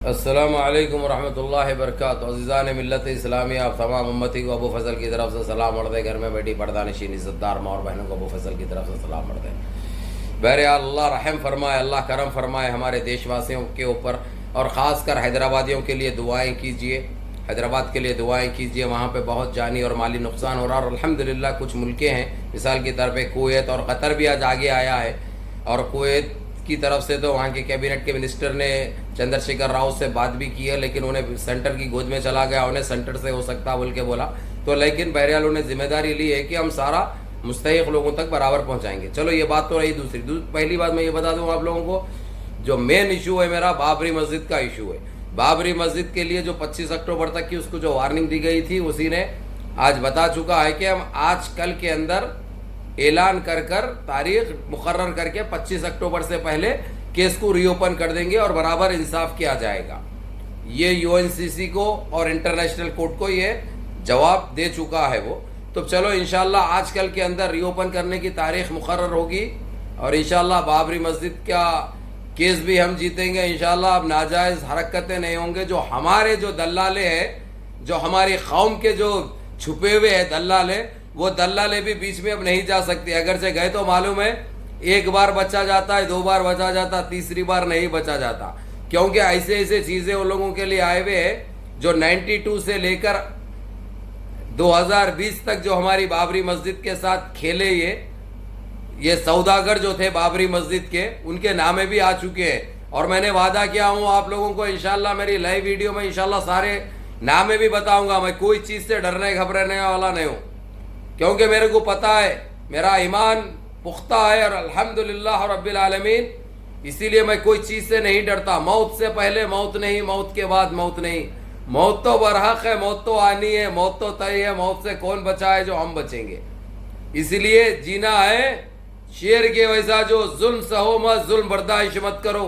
अस्सलामु अलैकुम रहमतुल्लाहि वबरकातुहू। अज़ीज़ान मिल्लत इस्लामी, आप तमाम उम्मती को अबू फजल की तरफ से सलाम मर्द घर में बैठी पर्दानशीन इज़्ज़तदार माँ और बहनों को अबू फजल की तरफ से सलाम मर्द। बहरहाल अल्लाह रहम फरमाए, अल्लाह करम फरमाए हमारे देशवासियों के ऊपर, और ख़ास कर हैदराबादियों के लिए दुआएँ कीजिए। हैदराबाद के लिए दुआएँ कीजिए, वहाँ पे बहुत जानी और माली नुकसान हो रहा है। और अल्हम्दुलिल्लाह कुछ मुल्कें हैं, मिसाल की तरफ कुवैत और क़तर भी आज आगे आया है। और कुवैत की तरफ से तो वहाँ के कैबिनेट के मिनिस्टर ने चंद्रशेखर राव से बात भी की है, लेकिन उन्हें सेंटर की गोद में चला गया, उन्हें सेंटर से हो सकता बोल के बोला। तो लेकिन बहरहाल उन्हें जिम्मेदारी ली है कि हम सारा मुस्तहिक लोगों तक बराबर पहुँचाएंगे। चलो ये बात तो रही। दूसरी पहली बात मैं ये बता दूँ आप लोगों को, जो मेन इशू है मेरा बाबरी मस्जिद का इशू है। बाबरी मस्जिद के लिए जो 25 अक्टूबर तक की उसको जो वार्निंग दी गई थी, उसी ने आज बता चुका है कि हम आज कल के अंदर ऐलान कर तारीख मुकर्रर करके 25 अक्टूबर से पहले केस को रीओपन कर देंगे और बराबर इंसाफ किया जाएगा। ये यूएनसीसी को और इंटरनेशनल कोर्ट को ये जवाब दे चुका है वो। तो चलो इंशाल्लाह आज कल के अंदर रीओपन करने की तारीख मुकर्रर होगी और इंशाल्लाह बाबरी मस्जिद का केस भी हम जीतेंगे इंशाल्लाह। अब नाजायज़ हरकतें नहीं होंगे। जो हमारे जो दल्लाले हैं, जो हमारी कौम के जो छुपे हुए हैं दल्लाले, वो दल्लाले भी बीच में अब नहीं जा सकते। अगर से गए तो मालूम है एक बार बचा जाता है, दो बार बचा जाता, तीसरी बार नहीं बचा जाता, क्योंकि ऐसे ऐसे चीज़ें उन लोगों के लिए आए हुए हैं जो 92 से लेकर 2020 तक जो हमारी बाबरी मस्जिद के साथ खेले, ये सौदागर जो थे बाबरी मस्जिद के, उनके नामे भी आ चुके हैं। और मैंने वादा किया हूँ आप लोगों को इंशाल्लाह मेरी लाइव वीडियो में इंशाल्लाह सारे नामे भी बताऊंगा। मैं कोई चीज़ से डरने घबराने वाला नहीं हूँ, क्योंकि मेरे को पता है मेरा ईमान पुख्ता है और अल्हम्दुलिल्लाह रब्बिल आलमीन, इसीलिए मैं कोई चीज़ से नहीं डरता। मौत से पहले मौत नहीं, मौत के बाद मौत नहीं। मौत तो बरहक है, मौत तो आनी है, मौत तो तय है। मौत से कौन बचा है? जो हम बचेंगे। इसीलिए जीना है शेर के वैसा, जो जुल्म सहो मत, जुल्म बर्दाश्त मत करो।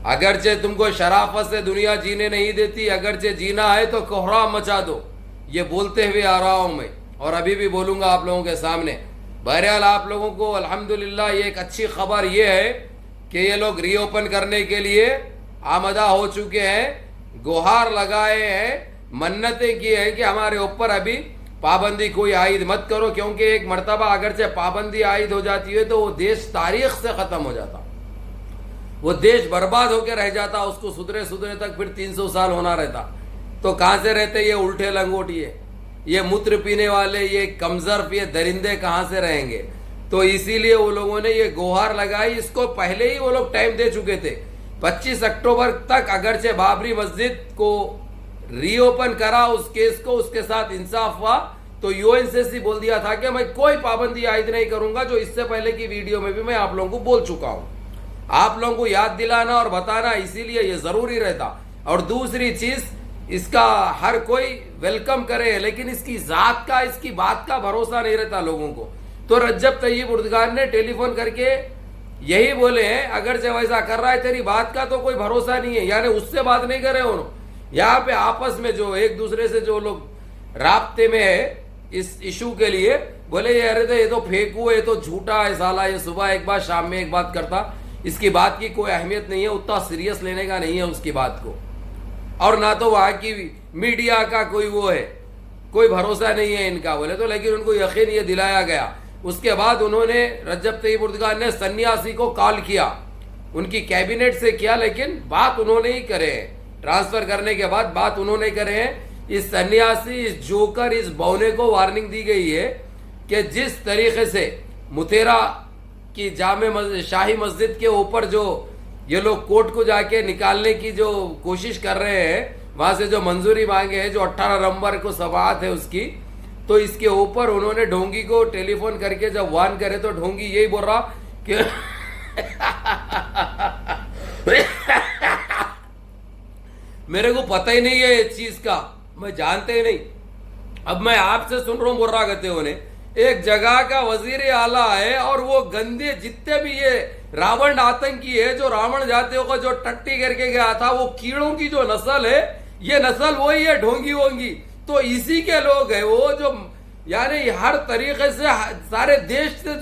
अगरचे तुमको शराफत से दुनिया जीने नहीं देती, अगरचे जीना है तो कोहराम मचा दो। ये बोलते हुए आ रहा हूँ मैं और अभी भी बोलूँगा आप लोगों के सामने। बहरहाल आप लोगों को अल्हम्दुलिल्लाह ये एक अच्छी खबर ये है कि ये लोग रीओपन करने के लिए आमदा हो चुके हैं, गुहार लगाए हैं, मन्नतें की हैं कि हमारे ऊपर अभी पाबंदी कोई आयद मत करो, क्योंकि एक मर्तबा अगरचे पाबंदी आयद हो जाती है तो वो देश तारीख से ख़त्म हो जाता, वो देश बर्बाद होकर रह जाता, उसको सुधरे सुधरे तक फिर 300 साल होना रहता। तो कहाँ से रहते ये उल्टे लंगोटिए, ये मूत्र पीने वाले, ये कमजर्फ, ये दरिंदे कहाँ से रहेंगे? तो इसीलिए वो लोगों ने ये गुहार लगाई। इसको पहले ही वो लोग टाइम दे चुके थे। 25 अक्टूबर तक अगरचे बाबरी मस्जिद को रीओपन करा, उस केस को, उसके साथ इंसाफ हुआ, तो यूएनसीसी बोल दिया था कि मैं कोई पाबंदी आयद नहीं करूंगा, जो इससे पहले की वीडियो में भी मैं आप लोगों को बोल चुका हूं। आप लोगों को याद दिलाना और बताना इसीलिए ये जरूरी रहता। और दूसरी चीज, इसका हर कोई वेलकम करे, लेकिन इसकी जात का, इसकी बात का भरोसा नहीं रहता लोगों को। तो रज्जब तय्यब उर्दगान ने टेलीफोन करके यही बोले हैं, अगर जब ऐसा कर रहा है तेरी बात का तो कोई भरोसा नहीं है, यानी उससे बात नहीं करे उन्होंने। यहाँ पे आपस में जो एक दूसरे से जो लोग राब्ते में है इस इशू के लिए, बोले ये अरे तो ये तो फेंकू है, ये तो झूठा है साला, ये सुबह एक बात शाम में एक बात करता, इसकी बात की कोई अहमियत नहीं है, उतना सीरियस लेने का नहीं है उसकी बात को। और ना तो वहाँ की मीडिया का कोई वो है, कोई भरोसा नहीं है इनका, बोले तो। लेकिन उनको यकीन ये दिलाया गया। उसके बाद उन्होंने रज्जब तय्यब उर्दगान ने सन्यासी को कॉल किया, उनकी कैबिनेट से किया, लेकिन बात उन्होंने ही करे हैं। ट्रांसफर करने के बाद बात उन्होंने करे हैं। इस सन्यासी, इस जोकर, इस बौने को वार्निंग दी गई है कि जिस तरीके से मुतेरा की जामे शाही मस्जिद के ऊपर जो ये लोग कोर्ट को जाके निकालने की जो कोशिश कर रहे हैं, वहां से जो मंजूरी मांगे हैं, जो 18 नवंबर को समाअत है उसकी, तो इसके ऊपर उन्होंने ढोंगी को टेलीफोन करके जब वार्न करे तो ढोंगी यही बोल रहा कि मेरे को पता ही नहीं है इस चीज का, मैं जानते ही नहीं। अब मैं आपसे सुन रहा हूँ बोल रहा कहते होने, एक जगह का वजीर आला है और वो गंदे जितने भी ये रावण आतंकी है, जो रावण जातियों को जो टट्टी करके गया था, वो कीड़ों की जो नस्ल है, ये नस्ल वही है, ढोंगी वोंगी। तो इसी के लोग है वो, जो यानी हर तरीके से सारे देश से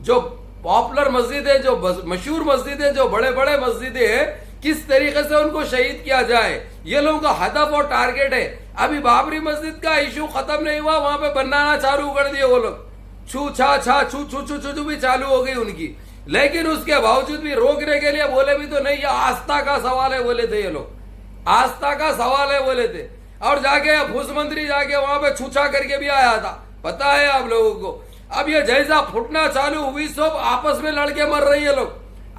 जो पॉपुलर मस्जिद है, जो मशहूर मस्जिद है, जो बड़े बड़े मस्जिदें हैं, किस तरीके से उनको शहीद किया जाए, ये लोगों का हदफ और टारगेट है। अभी बाबरी मस्जिद का इशू खत्म नहीं हुआ, वहां पे बनाना चालू कर दिए वो लोग, छू छा छा छू छू छू छू भी चालू हो गई उनकी। लेकिन उसके बावजूद भी रोकने के लिए बोले भी तो नहीं, ये आस्था का सवाल है बोले थे ये लोग, आस्था का सवाल है बोले थे। और जाके फूस मंत्री जाके वहां पे छूछा करके भी आया था, पता है आप लोगों को। अब ये जैसा फुटना चालू हुई, सब आपस में लड़के मर रही है लोग,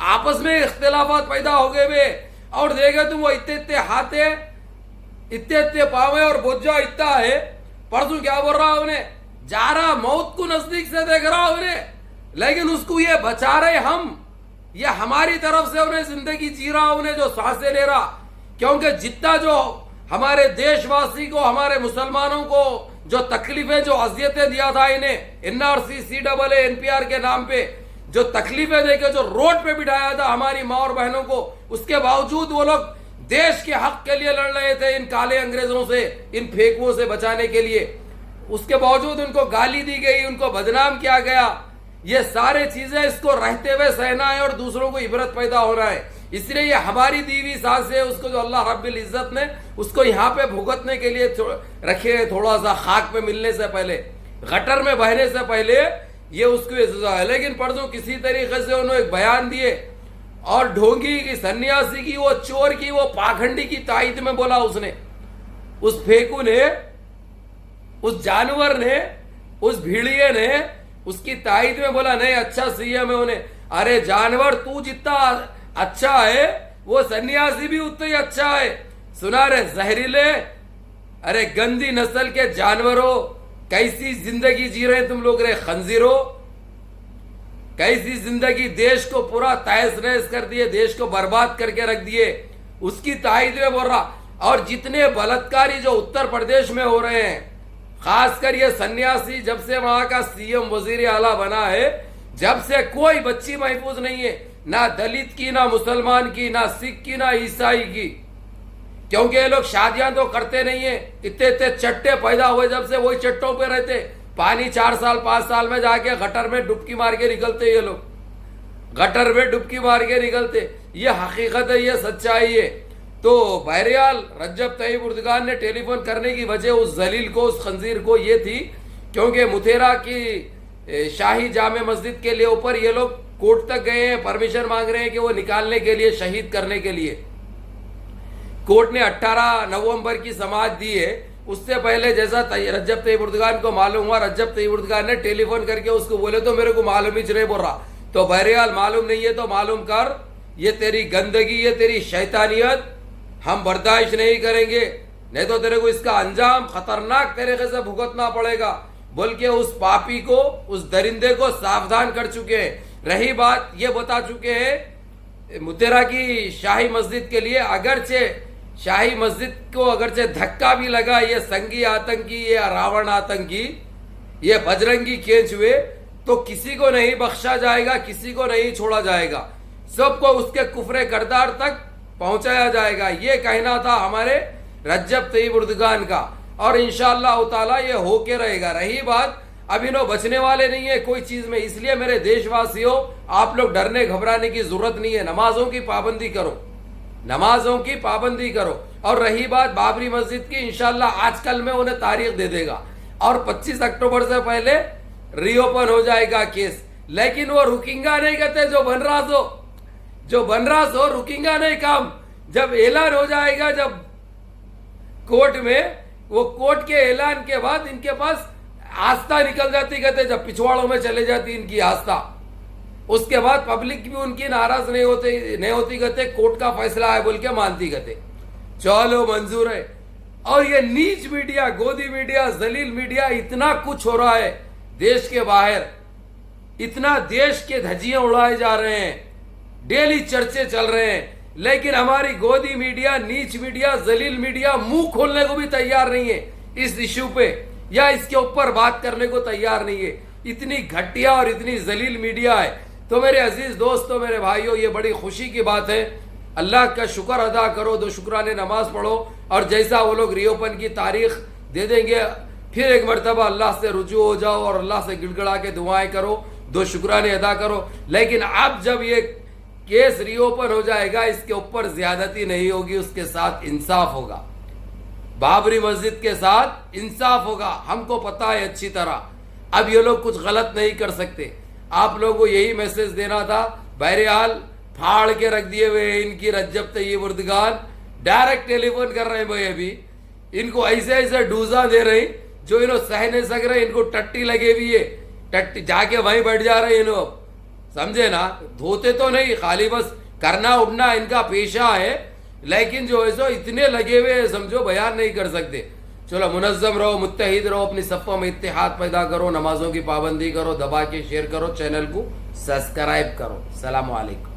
आपस में इख्तिलाफात पैदा हो गए वे। और देखे तुम वो इतने इतने हाथे, इतने इतने पावे और बोझा इतना है। परसों क्या बोल रहा उन्हें, जा रहा मौत को नजदीक से देख रहा उन्हें, लेकिन उसको ये बचा रहे हम, ये हमारी तरफ से उन्हें जिंदगी जी रहा, उन्हें जो सांसें ले रहा। क्योंकि जितना जो हमारे देशवासी को, हमारे मुसलमानों को जो तकलीफें, जो अजियतें दिया था इन्हें, एनआरसी, CAA, NPR के नाम पे जो तकलीफें देके जो रोड पे बिठाया था हमारी माँ और बहनों को, उसके बावजूद वो लोग देश के हक के लिए लड़ रहे थे इन काले अंग्रेजों से, इन फेकुओं से बचाने के लिए। उसके बावजूद उनको गाली दी गई, उनको बदनाम किया गया। ये सारे चीजें इसको रहते हुए सहना है और दूसरों को इबरत पैदा होना है। इसलिए ये हमारी दीवी सांस है, उसको जो अल्लाह रब्बिल इज्जत ने उसको यहाँ पे भुगतने के लिए रखे है। थोड़ा सा खाक पे मिलने से पहले, गटर में बहने से पहले ये उसको सजा है। लेकिन परसों किसी तरीके से उन्होंने एक बयान दिए और ढोंगी की, सन्यासी की, वो चोर की, वो पाखंडी की तायद में बोला उसने, उस फेकू ने, उस जानवर ने, उस भीड़िए ने उसकी तायद में बोला नहीं अच्छा CM है उन्हें। अरे जानवर, तू जितना अच्छा है वो सन्यासी भी उतना ही अच्छा है। सुना रे जहरीले, अरे गंदी नस्ल के जानवरों, कैसी जिंदगी जी रहे तुम लोग रे खंजीरों, कैसी जिंदगी, देश को पूरा तहस नहस कर दिए, देश को बर्बाद करके रख दिए। उसकी तायद में बोल रहा। और जितने बलात्कारी जो उत्तर प्रदेश में हो रहे हैं, खासकर ये सन्यासी, जब से वहां का CM वजीर आला बना है, जब से कोई बच्ची महफूज नहीं है, ना दलित की, ना मुसलमान की, ना सिख की, ना ईसाई की। क्योंकि ये लोग शादियां तो करते नहीं है, इतने इतने चट्टे पैदा हुए जब से वही चट्टों पे रहते, पानी 4 साल 5 साल में जाके गटर में डुबकी मार के निकलते, ये लोग गटर में डुबकी मार के निकलते। ये हकीकत है, ये सच्चाई है। तो बहरहाल रजब तैयब उर्दगान ने टेलीफोन करने की वजह उस जलील को, उस खंजीर को ये थी, क्योंकि मुतेरा की शाही जामे मस्जिद के लिए ऊपर ये लोग कोर्ट तक गए हैं, परमिशन मांग रहे हैं कि वो निकालने के लिए, शहीद करने के लिए। कोर्ट ने 18 नवंबर की समाअत दी है। उससे पहले जैसा रजब तैयब उर्दगान को मालूम हुआ, रजब तैयब उर्दगान ने टेलीफोन करके उसको बोले तो मेरे को मालूम ही नहीं बोल रहा। तो बहरहाल मालूम नहीं है तो मालूम कर, ये तेरी गंदगी, ये तेरी शैतानियत हम बर्दाश्त नहीं करेंगे, नहीं तो तेरे को इसका अंजाम खतरनाक तरीके से भुगतना पड़ेगा, बोल के उस पापी को, उस दरिंदे को सावधान कर चुके हैं। रही बात, ये बता चुके हैं मुतेरा की शाही मस्जिद के लिए, अगरचे शाही मस्जिद को अगरचे धक्का भी लगा, ये संगी आतंकी, ये रावण आतंकी, ये बजरंगी खेच हुए, तो किसी को नहीं बख्शा जाएगा, किसी को नहीं छोड़ा जाएगा, सबको उसके कुफरे करदार तक पहुंचाया जाएगा। ये कहना था हमारे रजब तैयब उर्दगान का, और इंशाअल्लाह ताला ये होके रहेगा। रही बात, अभी नो बचने वाले नहीं है कोई चीज में, इसलिए मेरे देशवासियों, आप लोग डरने घबराने की जरूरत नहीं है। नमाजों की पाबंदी करो, नमाजों की पाबंदी करो। और रही बात बाबरी मस्जिद की, इंशाअल्लाह आजकल में उन्हें तारीख दे देगा और 25 अक्टूबर से पहले रीओपन हो जाएगा केस। लेकिन वो रुकेगा नहीं, कहते जो बन रहा सो रुकेगा नहीं काम। जब ऐलान हो जाएगा, जब कोर्ट में, वो कोर्ट के ऐलान के बाद इनके पास आस्था निकल जाती, कहते जब पिछवाड़ों में चले जाती इनकी आस्था, उसके बाद पब्लिक भी उनकी नाराज नहीं होती, कहते कोर्ट का फैसला है बोल के मानती, कहते चलो मंजूर है। और ये नीच मीडिया, गोदी मीडिया, जलील मीडिया, इतना कुछ हो रहा है देश के बाहर, इतना देश के धज्जियां उड़ाए जा रहे हैं, डेली चर्चे चल रहे हैं, लेकिन हमारी गोदी मीडिया, नीच मीडिया, जलील मीडिया मुंह खोलने को भी तैयार नहीं है इस इश्यू पे, या इसके ऊपर बात करने को तैयार नहीं है। इतनी घटिया और इतनी जलील मीडिया है। तो मेरे अजीज दोस्तों, मेरे भाइयों, ये बड़ी खुशी की बात है। अल्लाह का शुक्र अदा करो, 2 शुक्राने नमाज पढ़ो, और जैसा वो लोग रीओपन की तारीख दे देंगे, फिर एक मरतबा अल्लाह से रुजू हो जाओ और अल्लाह से गिड़गड़ा के दुआएं करो, 2 शुक्राने अदा करो। लेकिन अब जब ये केस रीओपन हो जाएगा, इसके ऊपर ज्यादती नहीं होगी, उसके साथ इंसाफ होगा। बाबरी मस्जिद के साथ इंसाफ होगा, हमको पता है अच्छी तरह। अब ये लोग कुछ गलत नहीं कर सकते। आप लोगों को यही मैसेज देना था। बहरहाल फाड़ के रख दिए हुए इनकी रज्जब तैयब उर्दगान, डायरेक्ट टेलीफोन कर रहे हैं भाई। अभी इनको ऐसे ऐसे डूजा दे रहे जो इन्हों सह नहीं सक रहे, इनको टट्टी लगे हुई है, टट्टी जाके वहीं बैठ जा रहे इन्हों, समझे ना। धोते तो नहीं, खाली बस करना उठना इनका पेशा है, लेकिन जो है सो इतने लगे हुए समझो बयान नहीं कर सकते। चलो मुनज़्ज़म रहो, मुत्तहिद रहो, अपनी सफ़ों में इत्तेहाद पैदा करो, नमाजों की पाबंदी करो, दबा के शेयर करो, चैनल को सब्सक्राइब करो। सलाम वालेकुम।